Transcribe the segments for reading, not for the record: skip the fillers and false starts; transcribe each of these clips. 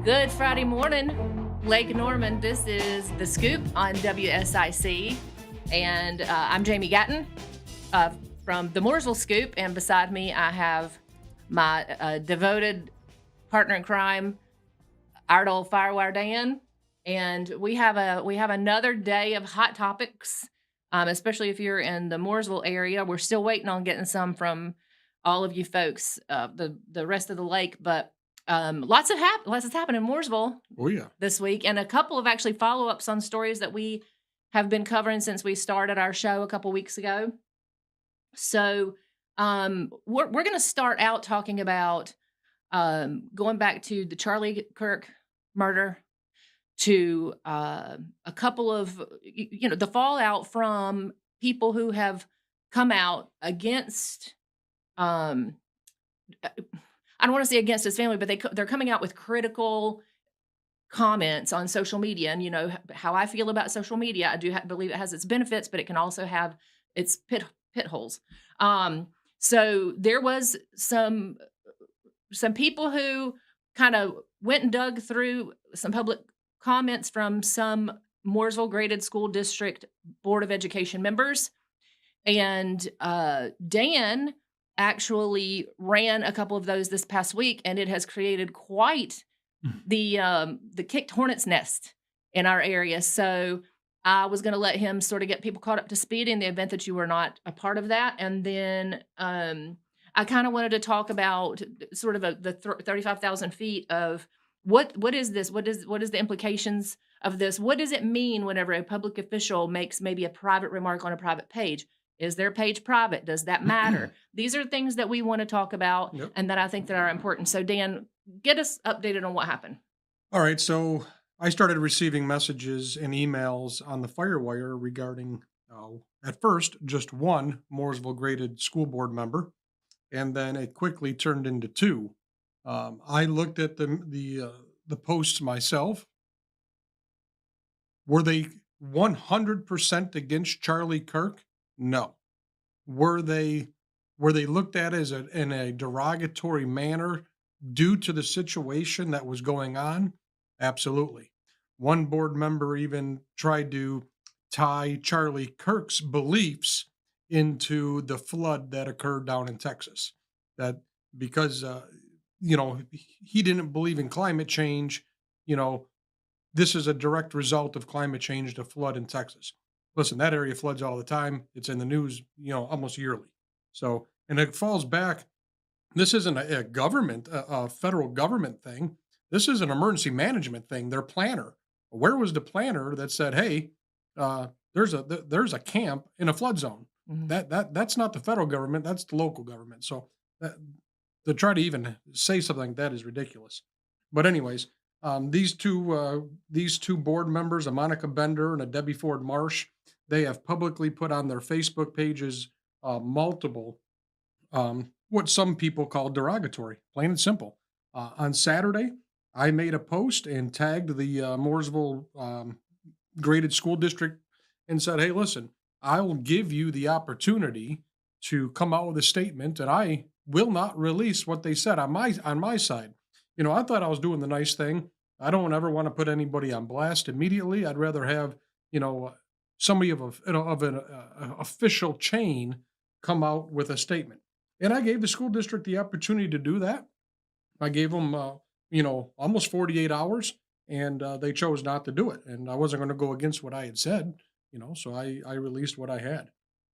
Good Friday morning, Lake Norman. This is The Scoop on WSIC, and I'm Jaime Gatton from the Mooresville Scoop, and beside me I have my devoted partner in crime, our old Firewire Dan, and we have another day of hot topics, especially if you're in the Mooresville area. We're still waiting on getting some from all of you folks, the rest of the lake, but lots has happened in Mooresville this week, and a couple of actually follow-ups on stories that we have been covering since we started our show a couple weeks ago. So we're going to start out talking about going back to the Charlie Kirk murder, to a couple of the fallout from people who have come out against. I don't want to say against his family, but they're coming out with critical comments on social media. And you know how I feel about social media. I do believe it has its benefits, but it can also have its pit holes. So there was some people who kind of went and dug through some public comments from some Mooresville graded school district Board of Education members. And Dan actually ran a couple of those this past week, and it has created quite the kicked hornet's nest in our area. So I was going to let him sort of get people caught up to speed in the event that you were not a part of that. And then I kind of wanted to talk about sort of the 35,000 feet of what is this? What is the implications of this? What does it mean whenever a public official makes maybe a private remark on a private page? Is their page private? Does that matter? These are things that we want to talk about and that I think that are important. So Dan, get us updated on what happened. All right. So I started receiving messages and emails on the Firewire regarding, at first, just one Mooresville graded school board member, and then it quickly turned into two. I looked at the posts myself. Were they 100% against Charlie Kirk? No. Were they looked at as in a derogatory manner due to the situation that was going on? Absolutely. One board member even tried to tie Charlie Kirk's beliefs into the flood that occurred down in Texas. That because he didn't believe in climate change, this is a direct result of climate change, the flood in Texas. Listen, that area floods all the time. It's in the news, almost yearly. So, and it falls back. This isn't a federal government thing. This is an emergency management thing. Their planner. Where was the planner that said, "Hey, there's a camp in a flood zone"? Mm-hmm. That's not the federal government. That's the local government. So to try to even say something like that is ridiculous. But anyways, these two board members, a Monica Bender and a Debbie Ford Marsh, they have publicly put on their Facebook pages multiple what some people call derogatory, plain and simple. On Saturday, I made a post and tagged the Mooresville graded school district and said, "Hey, listen, I will give you the opportunity to come out with a statement, and I will not release what they said on my side." I thought I was doing the nice thing. I don't ever want to put anybody on blast immediately. I'd rather have, somebody of an official chain come out with a statement. And I gave the school district the opportunity to do that. I gave them, almost 48 hours, and they chose not to do it. And I wasn't going to go against what I had said, so I released what I had.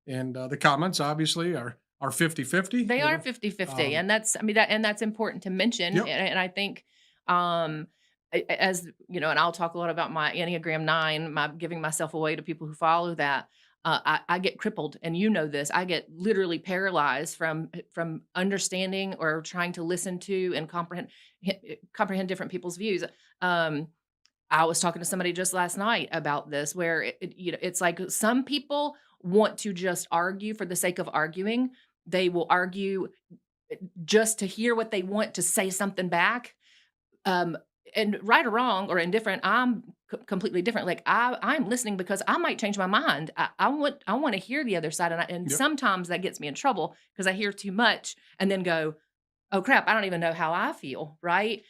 And the comments obviously are 50-50. They are 50-50. And that's important to mention. Yep. And I think, as and I'll talk a lot about my Enneagram 9, my giving myself away to people who follow that. I get crippled, and this. I get literally paralyzed from understanding or trying to listen to and comprehend different people's views. I was talking to somebody just last night about this, where it's like some people want to just argue for the sake of arguing. They will argue just to hear what they want to say something back. And right or wrong or indifferent, I'm completely different. Like I'm listening because I might change my mind. I want to hear the other side, and Yep. sometimes that gets me in trouble because I hear too much and then go, "Oh crap, I don't even know how I feel." Right?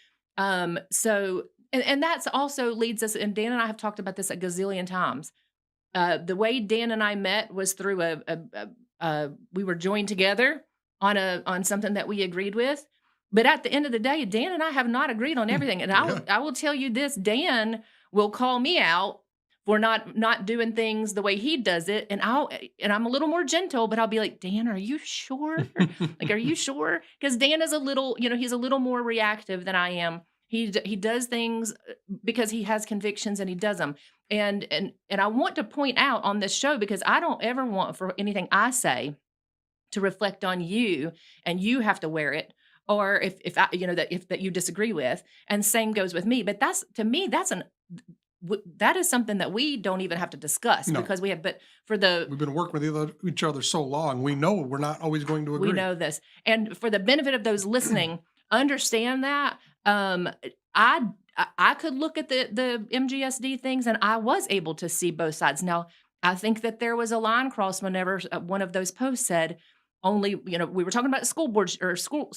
So and that's also leads us, and Dan and I have talked about this a gazillion times. The way Dan and I met was through we were joined together on something that we agreed with. But at the end of the day, Dan and I have not agreed on everything. And Yeah. I will tell you this, Dan will call me out for not doing things the way he does it. And I'm a little more gentle, but I'll be like, Dan, are you sure? Like, are you sure? Because Dan is a little, he's a little more reactive than I am. He does things because he has convictions and he does them. And I want to point out on this show, because I don't ever want for anything I say to reflect on you and you have to wear it, or if I, that you disagree with, and same goes with me. But that's, to me, that is something that we don't even have to discuss No. because but for the We've been working with each other so long. We know we're not always going to agree. we know this. And for the benefit of those listening, understand that I could look at the MGSD things and I was able to see both sides. Now, I think that there was a line crossed whenever one of those posts said only, we were talking about school board or school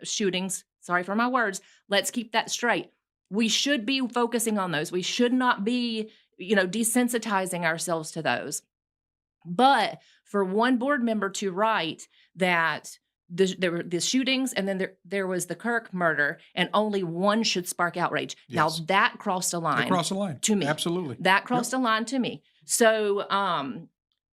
shootings. Sorry for my words. Let's keep that straight. We should be focusing on those. We should not be, desensitizing ourselves to those. But for one board member to write that there were the shootings and then there was the Kirk murder and only one should spark outrage. Yes. Now that crossed a line. Across the line. To me. Absolutely. That crossed a line to me. So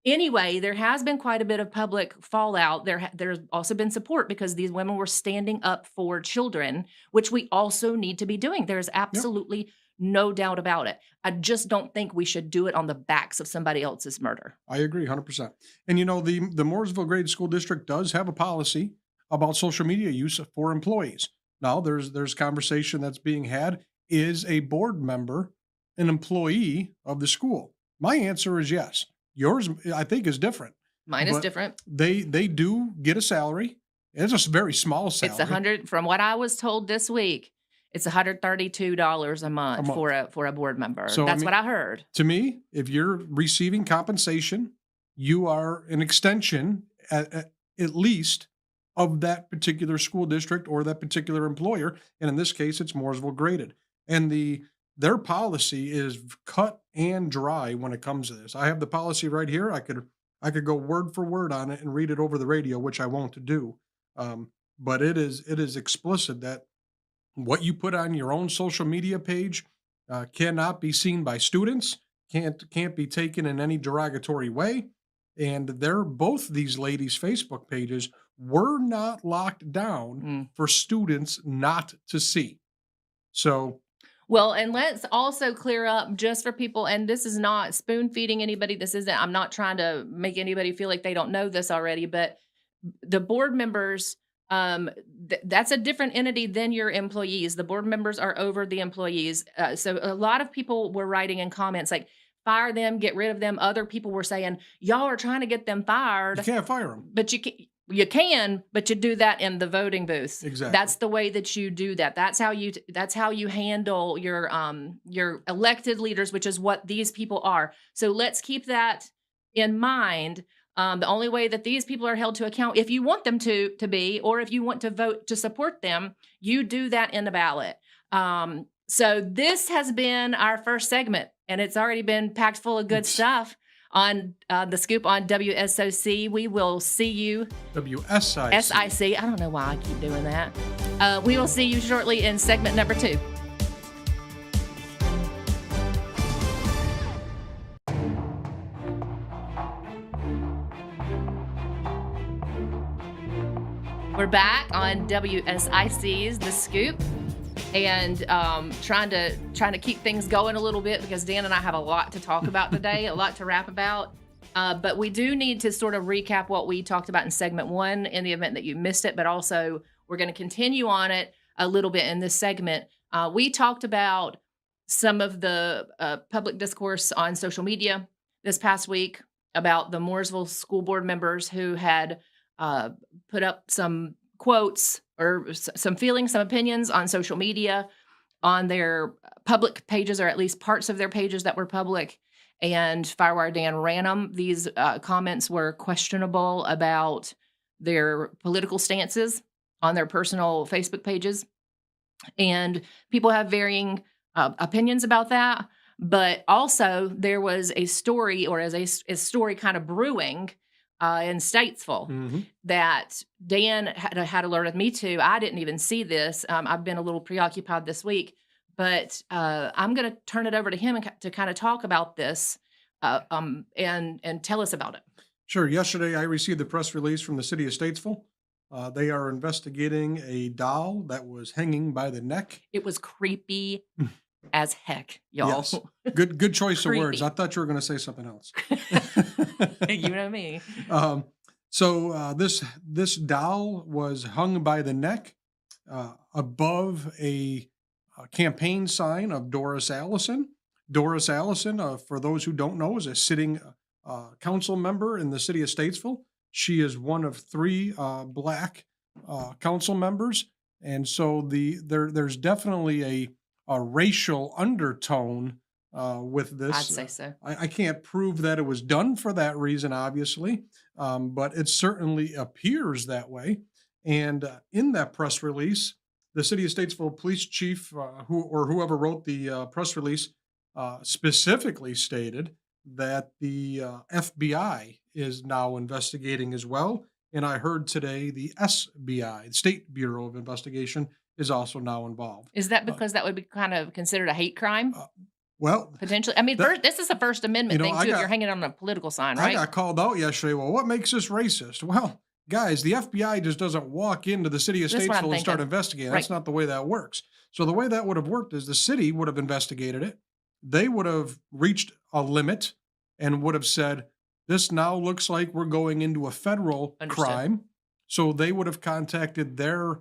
anyway, there has been quite a bit of public fallout. There's also been support because these women were standing up for children, which we also need to be doing. There's absolutely no doubt about it. I just don't think we should do it on the backs of somebody else's murder. I agree 100%. And the Mooresville Grade School District does have a policy about social media use for employees. Now there's conversation that's being had. Is a board member an employee of the school? My answer is yes. Yours, I think, is different. Mine is But different. They do get a salary. It's a very small salary. It's 100, from what I was told this week, it's $132 a month for a board member. So, That's what I heard. To me, if you're receiving compensation, you are an extension at least of that particular school district or that particular employer. And in this case, it's Mooresville graded. And their policy is cut and dry when it comes to this. I have the policy right here. I could go word for word on it and read it over the radio, which I won't do. But it is explicit that what you put on your own social media page cannot be seen by students, can't be taken in any derogatory way. And both these ladies' Facebook pages were not locked down for students not to see. So, well, and let's also clear up just for people, and this is not spoon feeding anybody. I'm not trying to make anybody feel like they don't know this already, but the board members, that's a different entity than your employees. The board members are over the employees. So a lot of people were writing in comments like, fire them, get rid of them. Other people were saying, y'all are trying to get them fired. you can't fire them. But you can, but you do that in the voting booth. Exactly. That's the way that you do that. That's how you handle your elected leaders, which is what these people are. So let's keep that in mind. The only way that these people are held to account, if you want them to be, or if you want to vote to support them, you do that in the ballot. So this has been our first segment, and it's already been packed full of good stuff on the Scoop on WSOC. We will see you. WSIC. SIC. I don't know why I keep doing that. We will see you shortly in segment number 2. We're back on WSIC's The Scoop, and trying to keep things going a little bit because Dan and I have a lot to talk about today, a lot to rap about. But we do need to sort of recap what we talked about in segment 1 in the event that you missed it, but also we're going to continue on it a little bit in this segment. We talked about some of the public discourse on social media this past week about the Mooresville school board members who had put up some quotes or some feelings, some opinions on social media, on their public pages, or at least parts of their pages that were public. And Firewire Dan ran them. These comments were questionable about their political stances on their personal Facebook pages. And people have varying opinions about that. But also, there was a story, or as a story kind of brewing in Statesville Mhm. that Dan had alerted me to. I didn't even see this. I've been a little preoccupied this week, but I'm going to turn it over to him and to kind of talk about this and tell us about it. Sure. Yesterday, I received the press release from the city of Statesville. They are investigating a doll that was hanging by the neck. It was creepy as heck, Yes. y'all. Good choice of words. Creepy. I thought you were going to say something else. You know me. um, this doll was hung by the neck above a campaign sign of Doris Allison. Doris Allison, for those who don't know, is a sitting council member in the city of Statesville. She is one of three black council members, and so there's definitely a racial undertone with this. I'd say so. I can't prove that it was done for that reason, obviously, but it certainly appears that way. And in that press release, the city of Statesville police chief, whoever wrote the press release, specifically stated that the FBI is now investigating as well. And I heard today the SBI, the State Bureau of Investigation, is also now involved. Is that Uh, because that would be kind of considered a hate crime? uh, well, Potentially. I mean, that, this is a First Amendment thing, I too, if got you're hanging on a political sign, I right? got called out yesterday. Well, what makes this racist? Well, guys, the FBI just doesn't walk into the city of That's what I'm Statesville and start thinking. investigating. Right. That's not the way that works. So the way that would have worked is the city would have investigated it. They would have reached a limit and would have said, this now looks like we're going into a federal Understood. crime. So they would have contacted their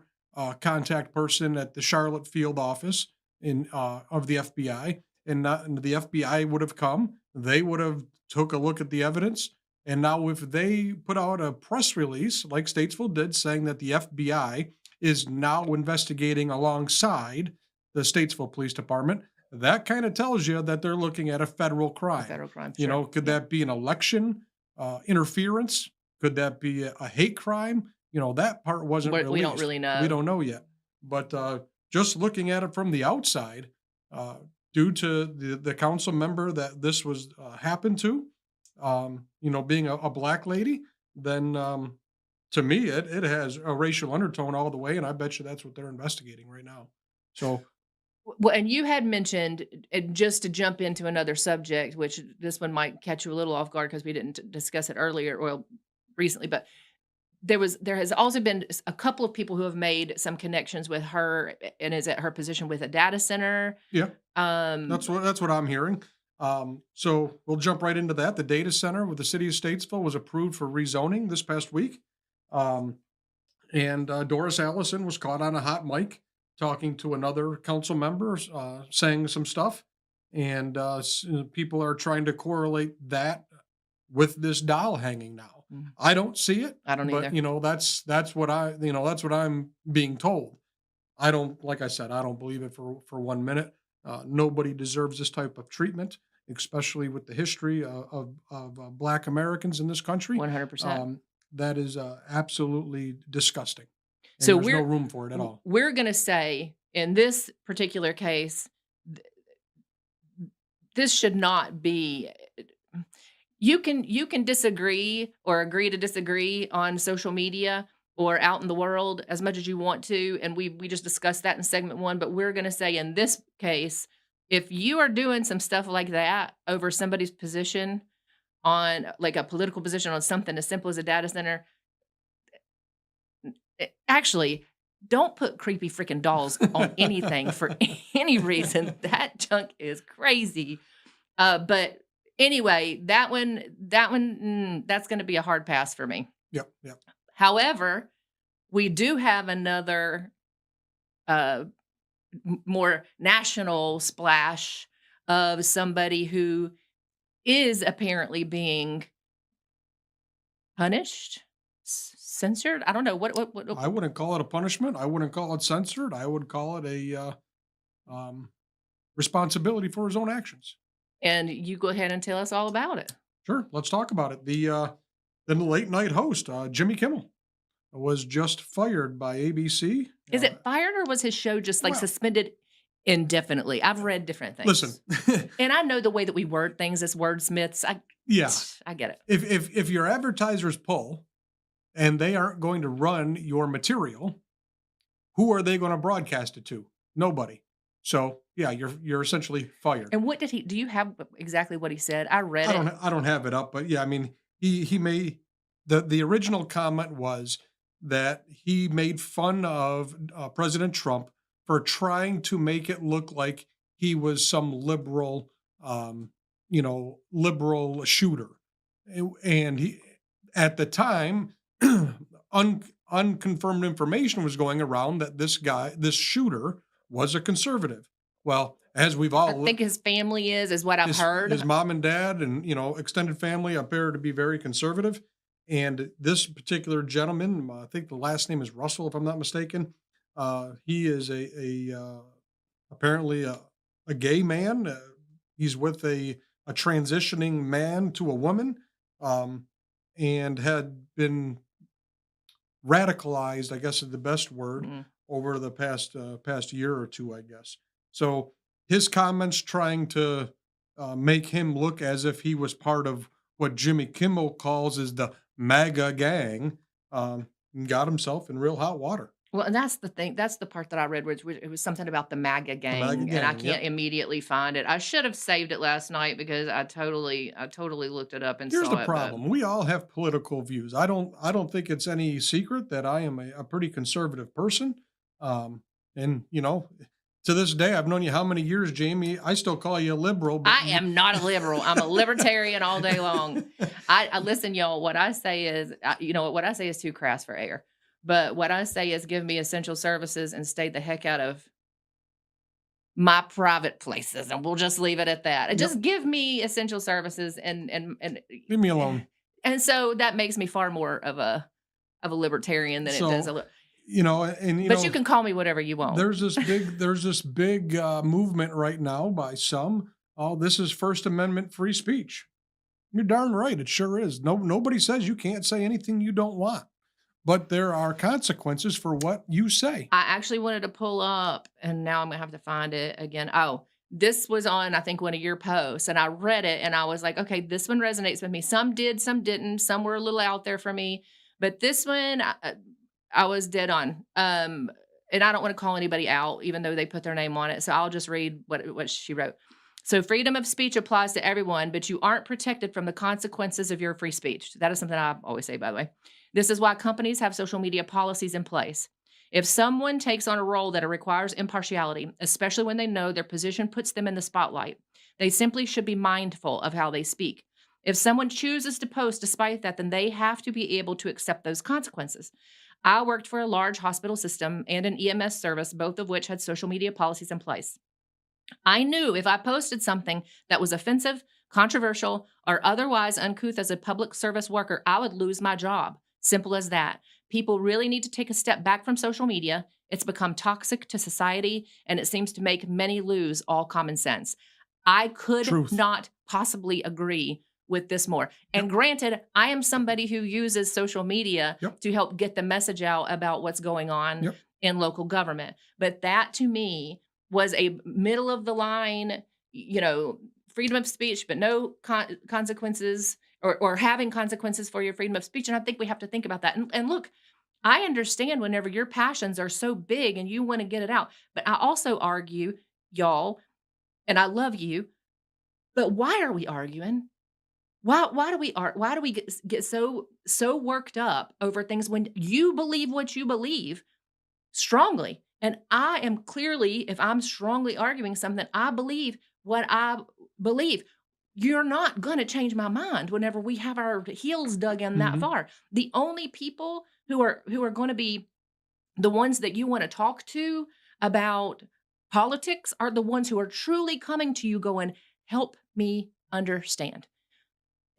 contact person at the Charlotte field office of the FBI, and the FBI would have come. They would have took a look at the evidence, and now if they put out a press release like Statesville did, saying that the FBI is now investigating alongside the Statesville Police Department, that kind of tells you that they're looking at a federal A crime. federal crime, You sure. know, could Yeah. that be an election interference? Could that be a hate crime? You know, that part wasn't We don't released. really We know. don't know yet. But just looking at it from the outside, uh, due to the council member that this was happened to, you know, being a black lady, then to me, it has a racial undertone all the way. And I bet you that's what they're investigating right now. So, Well, and you had mentioned, just to jump into another subject, which this one might catch you a little off guard because we didn't discuss it earlier or recently, but there has also been a couple of people who have made some connections with her and is at her position with a data center. yeah, Um, that's what I'm hearing. So we'll jump right into that. The data center with the city of Statesville was approved for rezoning this past week. Um, and Doris Allison was caught on a hot mic talking to another council member, saying some stuff. And people are trying to correlate that with this doll hanging now. Mm. I don't see it, I don't but either. you know, that's what that's what I'm being told. I don't, like I said, I don't believe it for 1 minute. Nobody deserves this type of treatment, especially with the history of Black Americans in this country. 100%. That is absolutely disgusting, and So there's no room for it at all. we're going to say in this particular case, this should not be. You can disagree or agree to disagree on social media or out in the world as much as you want to, and we just discussed that in segment 1, but we're gonna say in this case, if you are doing some stuff like that over somebody's position on like a political position on something as simple as a data center, actually, don't put creepy freaking dolls on anything for any reason. That junk is crazy. But anyway, that's going to be a hard pass for me. Yep, yep. However, we do have another more national splash of somebody who is apparently being punished, censored. I don't know what. I wouldn't call it a punishment. I wouldn't call it censored. I would call it a responsibility for his own actions. And you go ahead and tell us all about it. Sure, let's talk about it. The late night host, Jimmy Kimmel, was just fired by ABC. Is it fired or was his show just like Well, suspended indefinitely? I've read different listen, things. And I know the way that we word things as wordsmiths. yeah, I get it. if your advertisers pull and they aren't going to run your material, who are they going to broadcast it to? Nobody. So yeah, you're essentially fired. And what did do you have exactly what he said? I read it. I don't have it up, but yeah, I mean, he made the original comment was that he made fun of President Trump for trying to make it look like he was some liberal, liberal shooter, and he at the time, unconfirmed information was going around that this shooter, was a conservative. Well, as we've I all think his family is what I've heard. his mom and dad and extended family appear to be very conservative. And this particular gentleman, I think the last name is Russell, if I'm not mistaken. He is apparently a gay man. He's with a transitioning man to a woman, and had been radicalized, I guess is the best word, Mhm. over the past year or two, I guess. So his comments trying to make him look as if he was part of what Jimmy Kimmel calls is the MAGA gang, got himself in real hot water. Well, and that's the thing. That's the part that I read, which it was something about the MAGA The MAGA gang, and I gang, can't yep. immediately find it. I should have saved it last night because I totally looked it up and Here's the saw it. But problem: we all have political views. I don't think it's any secret that I am a pretty conservative person, and to this day, I've known you how many years, Jamie? I still call you a liberal, but I am not a liberal. I'm a libertarian all day long. I listen, y'all. What I say is, what I say is too crass for air. But what I say is, give me essential services and stay the heck out of my private places, and we'll just leave it at that. And Yep. just give me essential services, and Leave me alone. and so that makes me far more of a libertarian than it does So, a. But you can call me whatever you want. there's this big movement right now by some. Oh, this is First Amendment free speech. You're darn right, it sure is. Nobody says you can't say anything you don't want, but there are consequences for what you say. I actually wanted to pull up, and now I'm gonna have to find it again. Oh, this was on, I think, one of your posts, and I read it, and I was like, okay, this one resonates with me. Some did, some didn't. Some were a little out there for me, but this one, I was dead on. And I don't want to call anybody out, even though they put their name on it. So I'll just read what she wrote. So freedom of speech applies to everyone, but you aren't protected from the consequences of your free speech. That is something I always say, by the way. This is why companies have social media policies in place. If someone takes on a role that requires impartiality, especially when they know their position puts them in the spotlight, they simply should be mindful of how they speak. If someone chooses to post despite that, then they have to be able to accept those consequences. I worked for a large hospital system and an EMS service, both of which had social media policies in place. I knew if I posted something that was offensive, controversial, or otherwise uncouth as a public service worker, I would lose my job. Simple as that. People really need to take a step back from social media. It's become toxic to society, and it seems to make many lose all common sense. I could Truth. not possibly agree with this more. And granted, I am somebody who uses social media Yep. to help get the message out about what's going on Yep. in local government. But that to me was a middle of the line, freedom of speech, but no consequences or having consequences for your freedom of speech. And I think we have to think about that. And look, I understand whenever your passions are so big and you want to get it out. But I also argue, y'all, and I love you, but why are we arguing? Why do we get so worked up over things when you believe what you believe strongly? And I am clearly, if I'm strongly arguing something, I believe what I believe. You're not going to change my mind whenever we have our heels dug in that Mhm. far. The only people who are going to be the ones that you want to talk to about politics are the ones who are truly coming to you going, help me understand.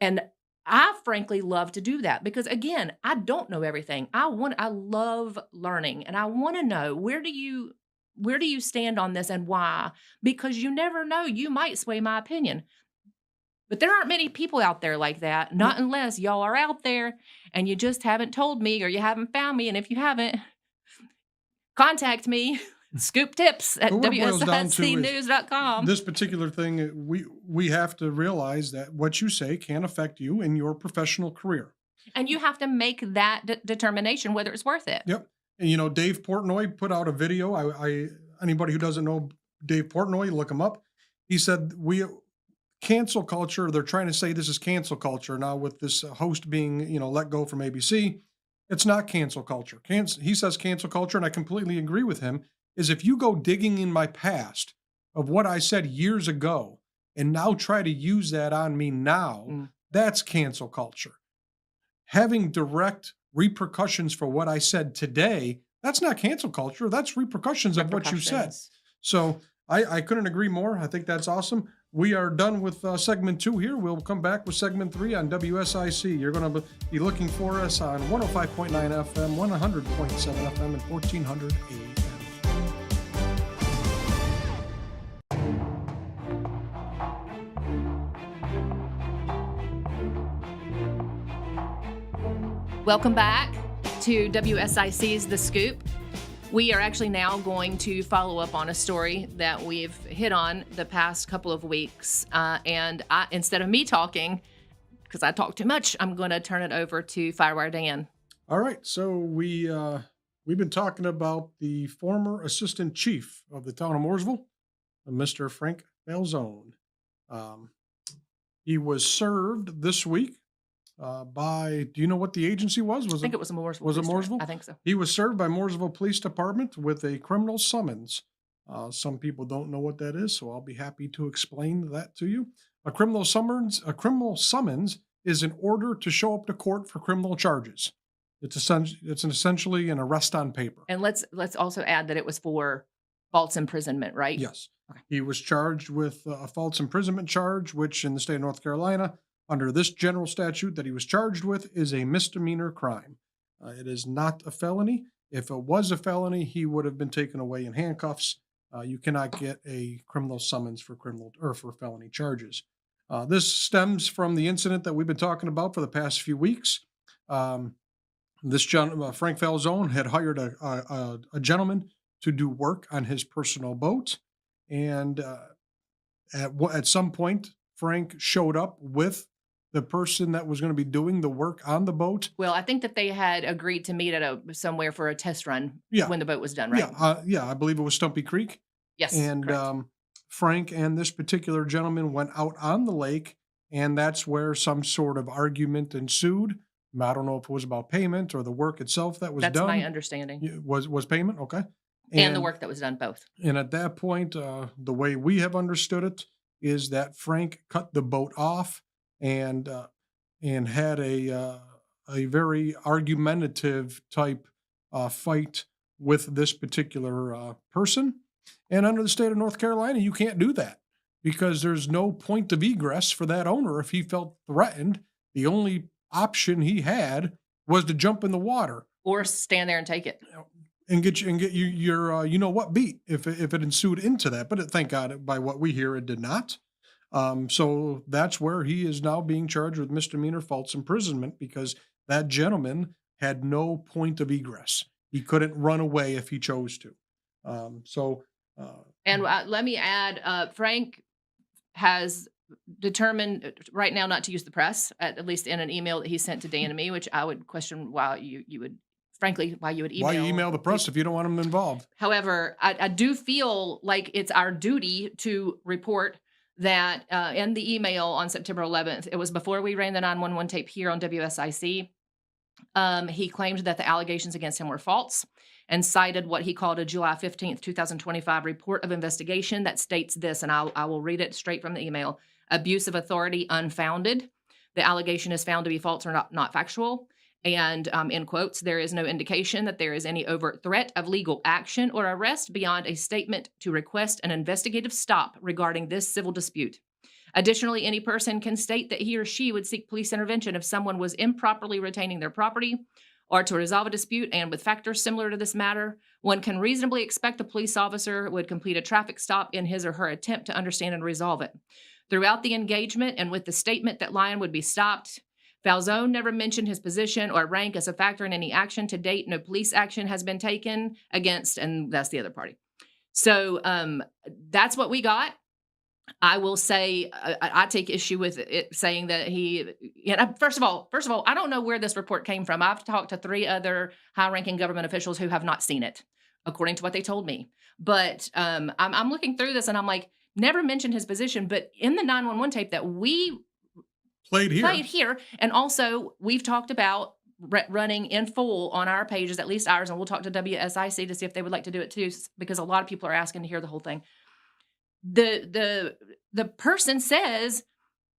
And I frankly love to do that because again, I don't know everything. I love learning and I want to know where do you stand on this and why? Because you never know, you might sway my opinion. But there aren't many people out there like that, not unless y'all are out there and you just haven't told me or you haven't found me. And if you haven't, contact me, scoop tips at But what it boils down to is wsicnews.com. this particular thing, we have to realize that what you say can affect you in your professional career. And you have to make that determination whether it's worth it. Yep. And you know, Dave Portnoy put out a video. Anybody who doesn't know Dave Portnoy, look him up. He said cancel culture. They're trying to say this is cancel culture now with this host being let go from ABC. It's not cancel culture. He says cancel culture, and I completely agree with him. Is if you go digging in my past of what I said years ago and now try to use that on me now, that's cancel culture. Having direct repercussions for what I said today, that's not cancel culture. That's repercussions of what you said. So I couldn't agree more. I think that's awesome. We are done with segment 2 here. We'll come back with segment 3 on WSIC. You're going to be looking for us on 105.9 FM, 100.7 FM, and 1400 AM. Welcome back to WSIC's The Scoop. We are actually now going to follow up on a story that we've hit on the past couple of weeks. Instead of me talking, because I talk too much, I'm going to turn it over to Firewire Dan. All right. So we've been talking about the former assistant chief of the town of Mooresville, Mr. Frank Falzone. He was served this week by, do you know what the agency was? I think it was Mooresville. Was it Mooresville? I think so. He was served by Mooresville Police Department with a criminal summons. Some people don't know what that is, so I'll be happy to explain that to you. A criminal summons is an order to show up to court for criminal charges. It's essentially an arrest on paper. And let's also add that it was for false imprisonment, right? Yes. Okay. He was charged with a false imprisonment charge, which in the state of North Carolina, under this general statute that he was charged with, is a misdemeanor crime. It is not a felony. If it was a felony, he would have been taken away in handcuffs. You cannot get a criminal summons for felony charges. This stems from the incident that we've been talking about for the past few weeks. This Frank Falzone had hired a gentleman to do work on his personal boat, and at some point, Frank showed up with the person that was going to be doing the work on the boat. Well, I think that they had agreed to meet at somewhere for a test run when the boat was done, right? Yeah, I believe it was Stumpy Creek. Yes, and Frank and this particular gentleman went out on the lake, and that's where some sort of argument ensued. I don't know if it was about payment or the work itself that was done. That's my understanding. Was payment, okay? And the work that was done, both. And at that point, the way we have understood it is that Frank cut the boat off and had a very argumentative type fight with this particular person. And under the state of North Carolina, you can't do that because there's no point of egress for that owner. If he felt threatened, the only option he had was to jump in the water or stand there and take it and get your beat if it ensued into that. But thank God, by what we hear, it did not. So that's where he is now being charged with misdemeanor false imprisonment because that gentleman had no point of egress. He couldn't run away if he chose to. Let me add, Frank has determined right now not to use the press, at least in an email that he sent to Dan and me, which I would question why you would email. Why you email the press if you don't want them involved? However, I do feel like it's our duty to report that in the email on September 11th, it was before we ran the 911 tape here on WSIC, he claimed that the allegations against him were false and cited what he called a July 15th, 2025 report of investigation that states this, and I will read it straight from the email. Abuse of authority unfounded. The allegation is found to be false or not factual. And in quotes, there is no indication that there is any overt threat of legal action or arrest beyond a statement to request an investigative stop regarding this civil dispute. Additionally, any person can state that he or she would seek police intervention if someone was improperly retaining their property or to resolve a dispute, and with factors similar to this matter, one can reasonably expect the police officer would complete a traffic stop in his or her attempt to understand and resolve it. Throughout the engagement and with the statement that Lyon would be stopped, Falzone never mentioned his position or rank as a factor in any action. To date, no police action has been taken against, and that's the other party. So that's what we got. I will say I take issue with it saying that first of all, I don't know where this report came from. I've talked to 3 other high-ranking government officials who have not seen it, according to what they told me. But I'm looking through this and I'm like, never mentioned his position, but in the 911 tape that we played here, and also we've talked about running in full on our pages, at least ours, and we'll talk to WSIC to see if they would like to do it too, because a lot of people are asking to hear the whole thing. The person says,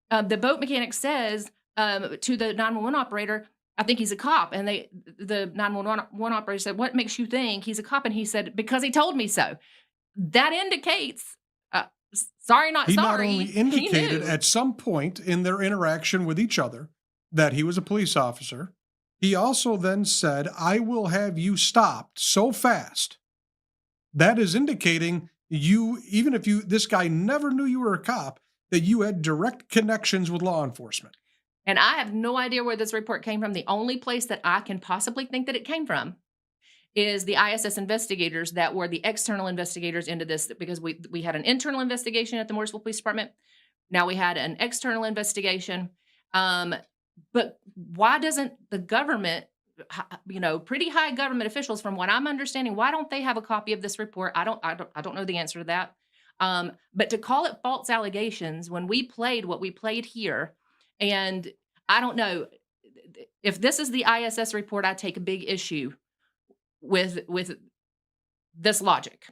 the boat mechanic says to the 911 operator, I think he's a cop. And the 911 operator said, what makes you think he's a cop? And he said, because he told me so. That indicates, sorry, not he sorry. He not only indicated at some point in their interaction with each other that he was a police officer, he also then said, I will have you stopped so fast. That is indicating even if this guy never knew you were a cop, that you had direct connections with law enforcement. And I have no idea where this report came from. The only place that I can possibly think that it came from is the ISS investigators that were the external investigators into this, because we had an internal investigation at the Mooresville Police Department. Now we had an external investigation. But why doesn't the government, pretty high government officials, from what I'm understanding, why don't they have a copy of this report? I don't know the answer to that. But to call it false allegations when we played what we played here, and I don't know if this is the ISS report, I take a big issue with this logic,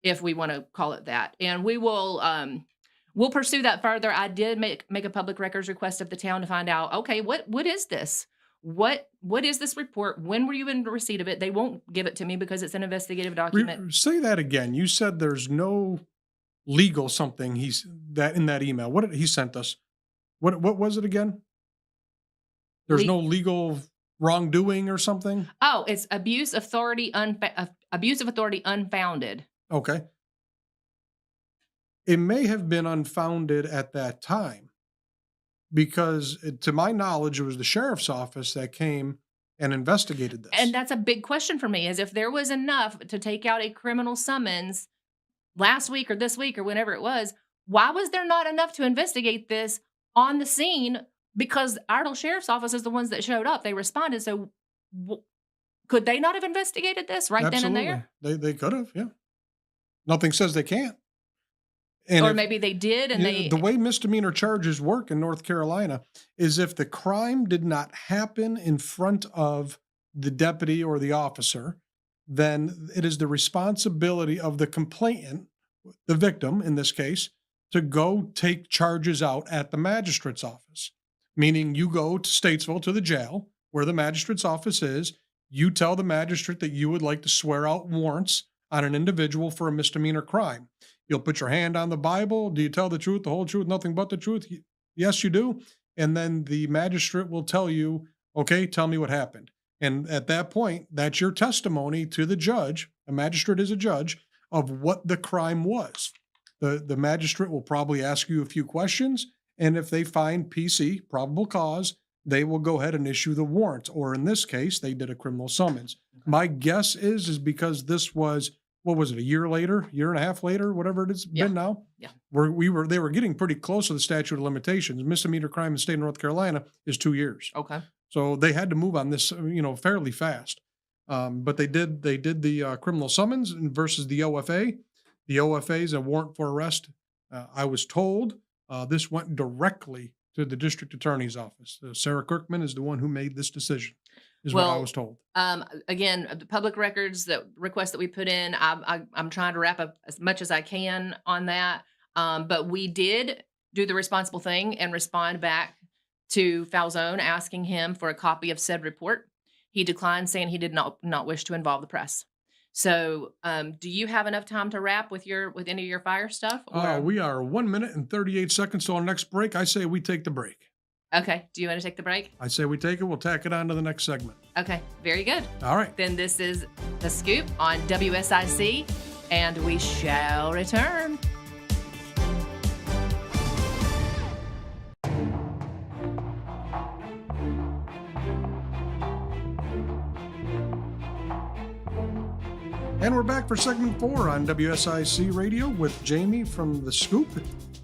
if we want to call it that. And we will, we'll pursue that further. I did make a public records request of the town to find out, okay, what is this? What is this report? When were you in receipt of it? They won't give it to me because it's an investigative document. Say that again. You said there's no legal something in that email. What he sent us? What was it again? There's no legal wrongdoing or something? Oh, it's abuse of authority unfounded. Okay. It may have been unfounded at that time, because to my knowledge, it was the sheriff's office that came and investigated this. And that's a big question for me, is if there was enough to take out a criminal summons last week or this week or whenever it was, why was there not enough to investigate this on the scene? Because Ardell Sheriff's Office is the ones that showed up. They responded. So could they not have investigated this right Absolutely. then and there? They could have, yeah. Nothing says they can't. Or maybe they did, and the way misdemeanor charges work in North Carolina is if the crime did not happen in front of the deputy or the officer, then it is the responsibility of the complainant, the victim in this case, to go take charges out at the magistrate's office. Meaning you go to Statesville, to the jail where the magistrate's office is, you tell the magistrate that you would like to swear out warrants on an individual for a misdemeanor crime. You'll put your hand on the Bible. Do you tell the truth, the whole truth, nothing but the truth? Yes, you do. And then the magistrate will tell you, okay, tell me what happened. And at that point, that's your testimony to the judge. A magistrate is a judge of what the crime was. The magistrate will probably ask you a few questions. And if they find PC, probable cause, they will go ahead and issue the warrant. Or in this case, they did a criminal summons. Okay. My guess is because this was, what was it, a year later, year and a half later, whatever it has been now? Yeah. They were getting pretty close to the statute of limitations. Misdemeanor crime in the state of North Carolina is 2 years. Okay. So they had to move on this, fairly fast. But they did the criminal summons versus the OFA. The OFA is a warrant for arrest. I was told this went directly to the district attorney's office. Sarah Kirkman is the one who made this decision, what I was told. Again, the public records request that we put in, I'm trying to wrap up as much as I can on that. But we did do the responsible thing and respond back to Falzone asking him for a copy of said report. He declined, saying he did not wish to involve the press. So, do you have enough time to wrap with any of your fire stuff? We are 1 minute and 38 seconds till our next break. I say we take the break. Okay. Do you want to take the break? I say we take it. We'll tack it on to the next segment. Okay. Very good. All right. Then this is The Scoop on WSIC, and we shall return. And we're back for segment 4 on WSIC Radio with Jamie from the Scoop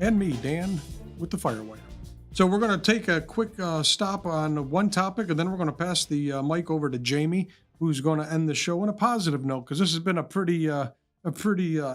and me, Dan, with the Firewire. So we're going to take a quick stop on one topic, and then we're going to pass the mic over to Jamie, who's going to end the show on a positive note, because this has been a pretty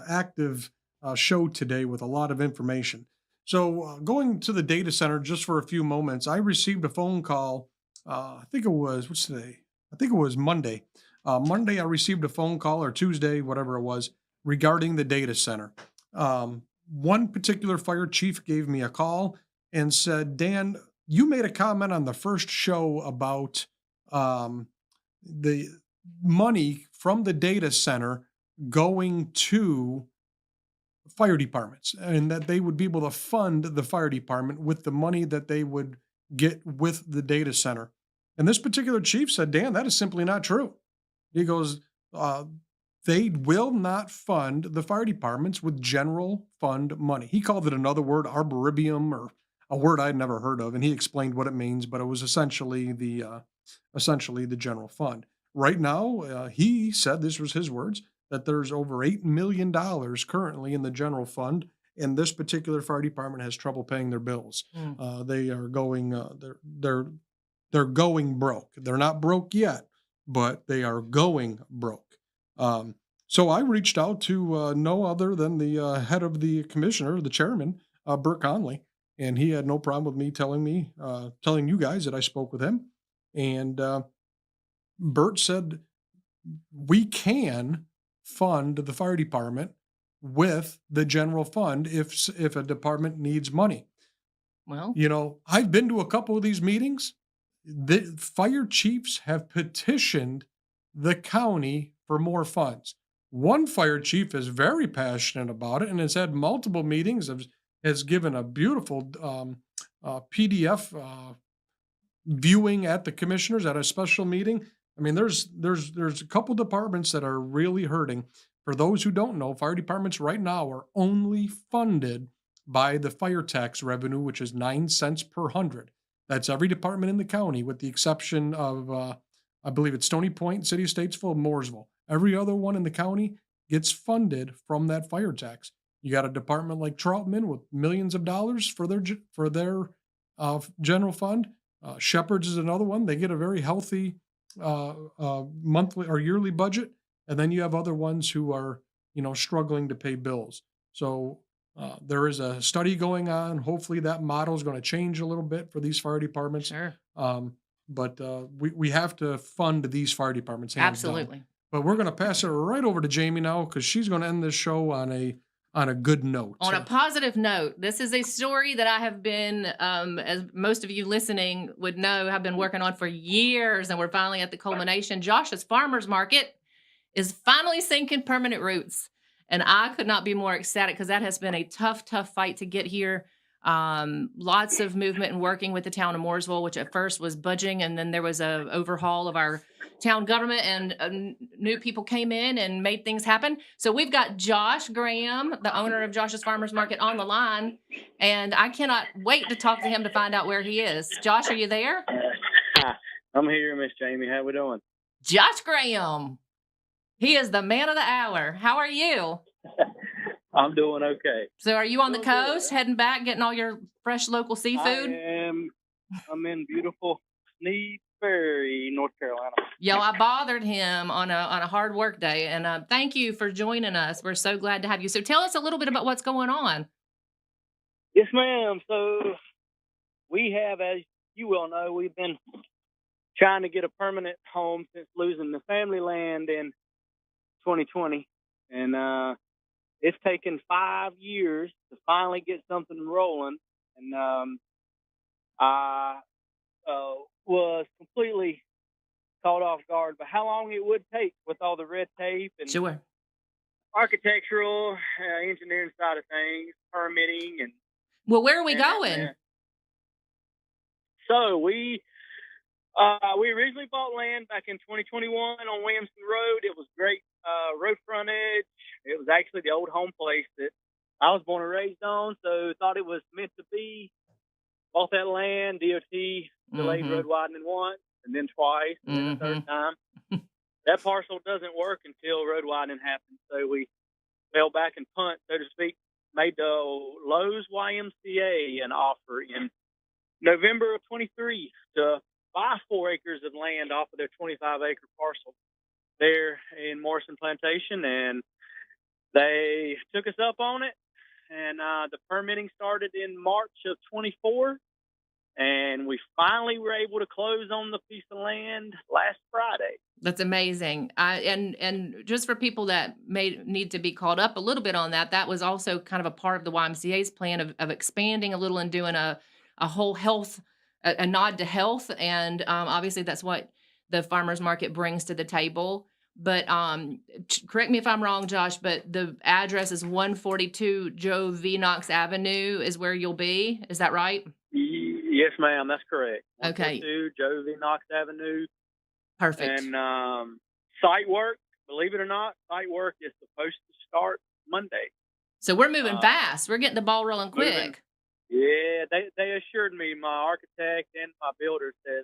active show today with a lot of information. So going to the data center just for a few moments, I received a phone call. I think it was, what's today? I think it was Monday. Monday, I received a phone call, or Tuesday, whatever it was, regarding the data center. One particular fire chief gave me a call and said, Dan, you made a comment on the first show about the money from the data center going to fire departments, and that they would be able to fund the fire department with the money that they would get with the data center. And this particular chief said, Dan, that is simply not true. He goes, they will not fund the fire departments with general fund money. He called it another word, arboretum, or a word I'd never heard of, and he explained what it means, but it was essentially the general fund. Right now, he said, this was his words, that there's over $8 million currently in the general fund, and this particular fire department has trouble paying their bills. They are going, they're going broke. They're not broke yet, but they are going broke. So I reached out to no other than the head of the commissioner, the chairman, Burt Conley, and he had no problem with me telling you guys that I spoke with him. And Burt said, we can fund the fire department with the general fund if a department needs money. Well, I've been to a couple of these meetings. The fire chiefs have petitioned the county for more funds. One fire chief is very passionate about it and has had multiple meetings, has given a beautiful PDF viewing at the commissioners at a special meeting. I mean, there's a couple departments that are really hurting. For those who don't know, fire departments right now are only funded by the fire tax revenue, which is 9 cents per 100. That's every department in the county, with the exception of, I believe it's Stony Point, City of Statesville, and Mooresville. Every other one in the county gets funded from that fire tax. You got a department like Troutman with millions of dollars for their general fund. Shepherd's is another one. They get a very healthy monthly or yearly budget. And then you have other ones who are, struggling to pay bills. So there is a study going on. Hopefully that model is going to change a little bit for these fire departments. Sure. But we have to fund these fire departments. Absolutely. Down. But we're going to pass it right over to Jamie now, because she's going to end this show on a good note. On a positive note, this is a story that I have been, as most of you listening would know, have been working on for years, and we're finally at the culmination. Josh's Farmers Market is finally sinking permanent roots, and I could not be more ecstatic, because that has been a tough fight to get here. Lots of movement and working with the town of Mooresville, which at first was budging, and then there was a overhaul of our town government, and new people came in and made things happen. So we've got Josh Graham, the owner of Josh's Farmers Market, on the line, and I cannot wait to talk to him to find out where he is. Josh, are you there? Hi, I'm here, Miss Jamie. How we doing? Josh Graham. He is the man of the hour. How are you? I'm doing okay. So are you on the coast, heading back, getting all your fresh local seafood? I'm in beautiful Sneed Ferry, North Carolina. Yo, I bothered him on a hard work day, and thank you for joining us. We're so glad to have you. So tell us a little bit about what's going on. Yes, ma'am. So we have, as you well know, we've been trying to get a permanent home since losing the family land in 2020, and it's taken 5 years to finally get something rolling. And I was completely caught off guard by how long it would take with all the red tape and Sure. architectural, engineering side of things, permitting, and Well, where are we going? So we originally bought land back in 2021 on Williamson Road. It was great road frontage. It was actually the old home place that I was born and raised on, so thought it was meant to be. Bought that land. DOT delayed road widening once, and then twice, and then a third time. that parcel doesn't work until road widening happens. So we fell back and punt, so to speak, made the Lowe's YMCA an offer in November of 23 to buy 4 acres of land off of their 25-acre parcel there in Morrison Plantation, and they took us up on it. And the permitting started in March of 24, and we finally were able to close on the piece of land last Friday. That's amazing. And just for people that may need to be caught up a little bit on that, that was also kind of a part of the YMCA's plan of expanding a little and doing a whole health, a nod to health. And obviously that's what the farmers market brings to the table. But correct me if I'm wrong, Josh, but the address is 142 Joe V. Knox Avenue is where you'll be. Is that right? Yes, ma'am. That's correct. Okay. 142 Joe V. Knox Avenue. Perfect. And site work, believe it or not, site work is supposed to start Monday. So we're moving fast. We're getting the ball rolling quick. Yeah, they assured me, my architect and my builder says,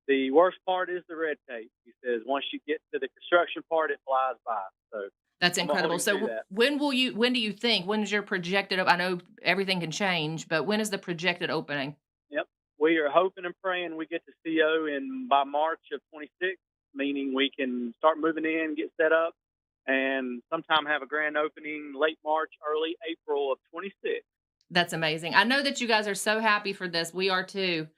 the worst part is the red tape. He says once you get to the construction part, it flies by. So that's incredible. So when do you think, when is your projected, I know everything can change, but when is the projected opening? Yep. We are hoping and praying we get to CO by March of 26, meaning we can start moving in, get set up, and sometime have a grand opening late March, early April of 26. That's amazing. I know that you guys are so happy for this. We are too.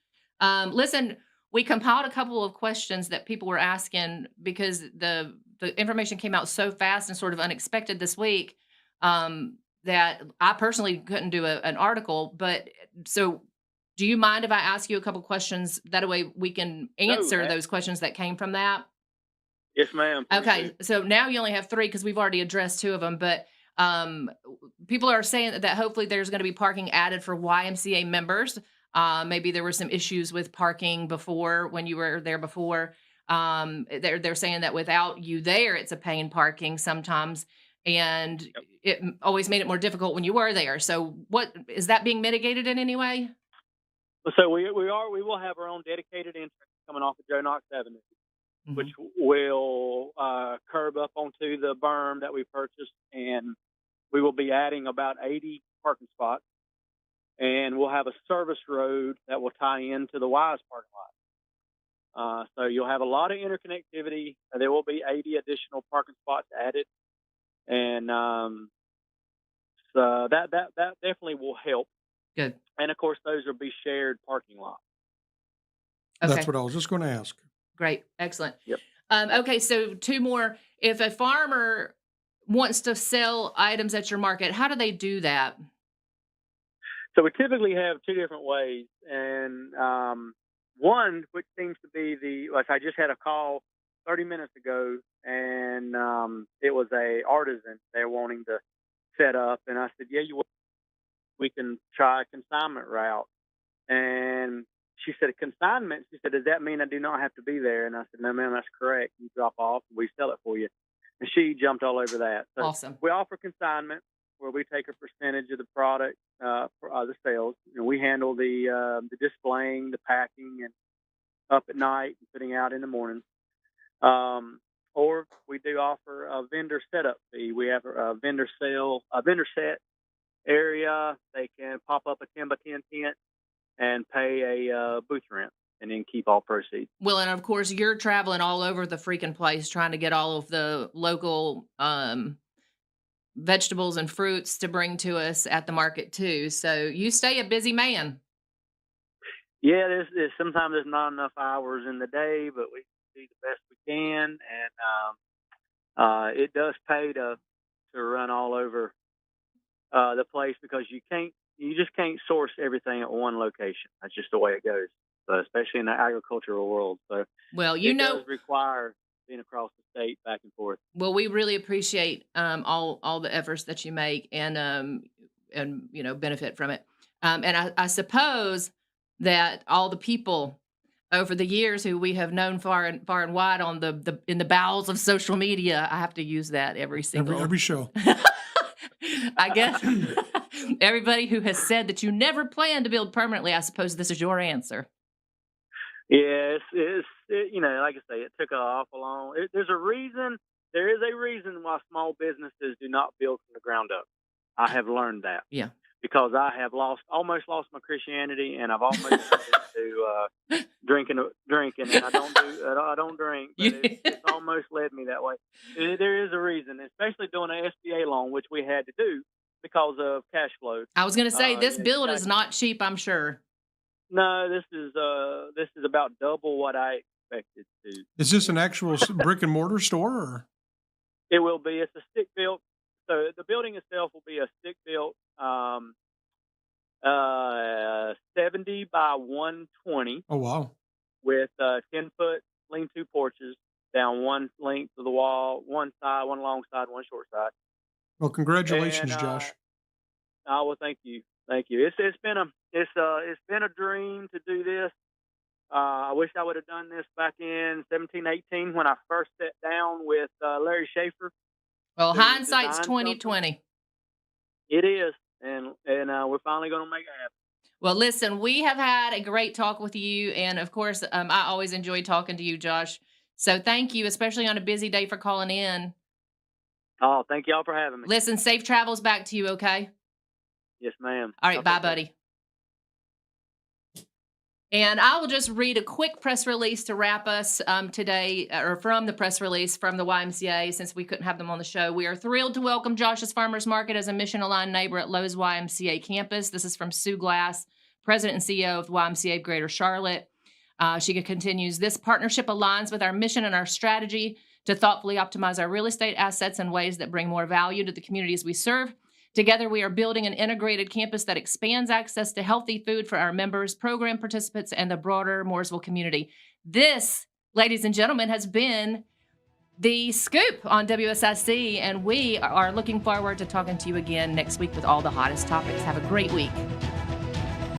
Listen, we compiled a couple of questions that people were asking because the information came out so fast and sort of unexpected this week that I personally couldn't do an article. But so do you mind if I ask you a couple questions? That way we can answer those questions that came from that. Yes, ma'am. Okay. So now you only have 3 because we've already addressed 2 of them. But people are saying that hopefully there's going to be parking added for YMCA members. Maybe there were some issues with parking before when you were there before. They're saying that without you there, it's a pain parking sometimes, and it always made it more difficult when you were there. So, what is that being mitigated in any way? So we will have our own dedicated entrance coming off of Joe Knox Avenue, which will curb up onto the berm that we purchased, and we will be adding about 80 parking spots. And we'll have a service road that will tie into the Wise parking lot. So you'll have a lot of interconnectivity. There will be 80 additional parking spots added. And so that definitely will help. Good. And, of course, those will be shared parking lots. Okay. That's what I was just going to ask. Great. Excellent. Yep. Okay, so 2 more. If a farmer wants to sell items at your market, how do they do that? So we typically have 2 different ways, and one, which seems to be like I just had a call 30 minutes ago, and it was a artisan they're wanting to set up, and I said, yeah, we can try a consignment route. And she said, a consignment? She said, does that mean I do not have to be there? And I said, no, ma'am, that's correct. You drop off, and we sell it for you. And she jumped all over that. So awesome. We offer consignment, where we take a percentage of the product, the sales, and we handle the displaying, the packing, and up at night and putting out in the morning. Or we do offer a vendor setup fee. We have a vendor set area. They can pop up a 10 by 10 tent and pay a booth rent, and then keep all proceeds. Well, and of course, you're traveling all over the freaking place trying to get all of the local vegetables and fruits to bring to us at the market too. So you stay a busy man. Yeah, there's sometimes there's not enough hours in the day, but we do the best we can, and it does pay to run all over the place, because you just can't source everything at one location. That's just the way it goes, especially in the agricultural world. So well, it does require being across the state back and forth. Well, we really appreciate all the efforts that you make, and benefit from it. And I suppose that all the people over the years who we have known far and wide on in the bowels of social media, I have to use that every show. I guess everybody who has said that you never plan to build permanently, I suppose this is your answer. Yeah, you know, like I say, it took an awful long. There's a reason. There is a reason why small businesses do not build from the ground up. I have learned that Yeah. because I have almost lost my Christianity, and I've almost turned into drinking, and I don't drink, but it's almost led me that way. There is a reason, especially doing an SBA loan, which we had to do because of cash flow. I was going to say, this Yeah, build is not cheap, I'm sure. No, this is about double what I expected to. Is this an actual brick and mortar store? Or? It will be. It's a stick built. So the building itself will be a stick built, 70 by 120. Oh, wow. With 10-foot lean-to porches down one length of the wall, one side, one long side, one short side. Well, congratulations, And, Josh. Oh, well, thank you. It's been a dream to do this. I wish I would have done this back in 17, 18 when I first sat down with Larry Schaefer. Well, to hindsight's design 2020. It is, and we're finally going to make it happen. Well, listen, we have had a great talk with you, and of course, I always enjoy talking to you, Josh. So thank you, especially on a busy day, for calling in. Oh, thank y'all for having me. Listen, safe travels back to you, okay? Yes, ma'am. All right, Y'all bye, take care. buddy. And I will just read a quick press release to wrap us today, or from the press release from the YMCA, since we couldn't have them on the show. We are thrilled to welcome Josh's Farmers Market as a mission-aligned neighbor at Lowe's YMCA campus. This is from Sue Glass, President and CEO of YMCA of Greater Charlotte. She continues, this partnership aligns with our mission and our strategy to thoughtfully optimize our real estate assets in ways that bring more value to the communities we serve. Together, we are building an integrated campus that expands access to healthy food for our members, program participants, and the broader Mooresville community. This, ladies and gentlemen, has been the Scoop on WSIC, and we are looking forward to talking to you again next week with all the hottest topics. Have a great week.